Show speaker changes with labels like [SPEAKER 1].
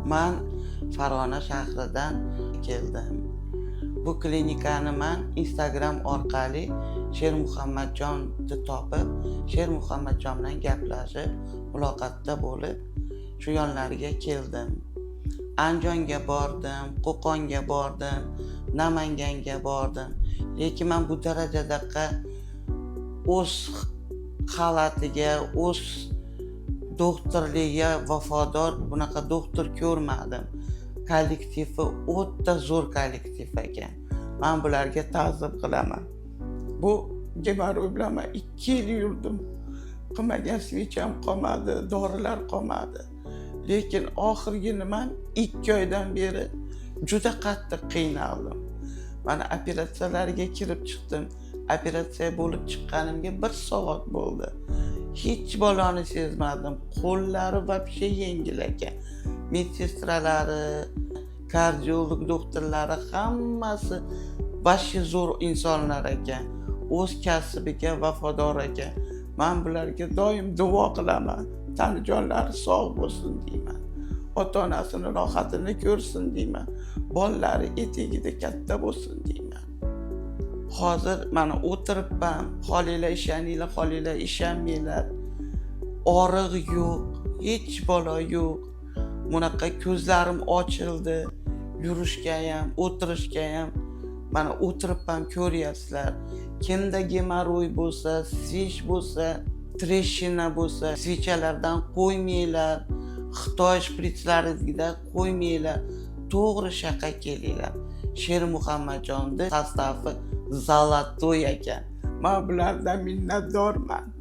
[SPEAKER 1] Man Farg'ona shahridan keldim. Bu klinikani men Instagram orqali Sher Muhammadjonni topib, Sher Muhammadjon bilan gaplashib, muloqotda bo'lib, shu yonlarga keldim. Andijonga bordim, Qo'qonga bordim, Namanganga bordim. Lekin men bu darajadaqa o'z holatiga, o'z doktorligiga vafodor bunaqa doktor ko'rmadim. Kollektivi o'ta zo'r kollektiv ekan. Men bularga ta'zim qilaman. Bu gemoroy bilan men 2 yil yurdim. Qilmagan svecham qolmadi, dorilar qolmadi. Lekin oxirgini men 2 oydan beri juda qattiq qiynaldim. Mana operatsiyalarga kirib chiqdim. Operatsiya bo'lib chiqqanimga 1 soat bo'ldi. Hech bolani sezmadim. Qo'llari vobshe yengil ekan. Medsestralari, kardiolog doktorlari hammasi vobshe zo'r insonlar ekan. O'z kasbiga vafodor ekan. Men bularga doim duo qilaman. Tanijonlari sog' bo'lsin deyman. Ota-onasini rohatini ko'rsin deyman. Bolalari etigida katta bo'lsin deyman. Hozir mana o'tiribman. Holinglar ishoninglar, holinglar ishonmanglar. Og'riq yo'q, hech bola yo'q. Bunaqa ko'zlarim ochildi. Yurishga ham, o'tirishga ham. Mana o'tiribman, ko'ryapsizlar. Kimda gemoroy bo'lsa, svech bo'lsa, treshina bo'lsa, svechalardan qo'ymanglar. Xitoy shpritslaringizdan qo'ymanglar. To'g'ri shaqa kelinglar. Sher Muhammadjonni sostavi zolotoy ekan. Men bulardan minnatdorman.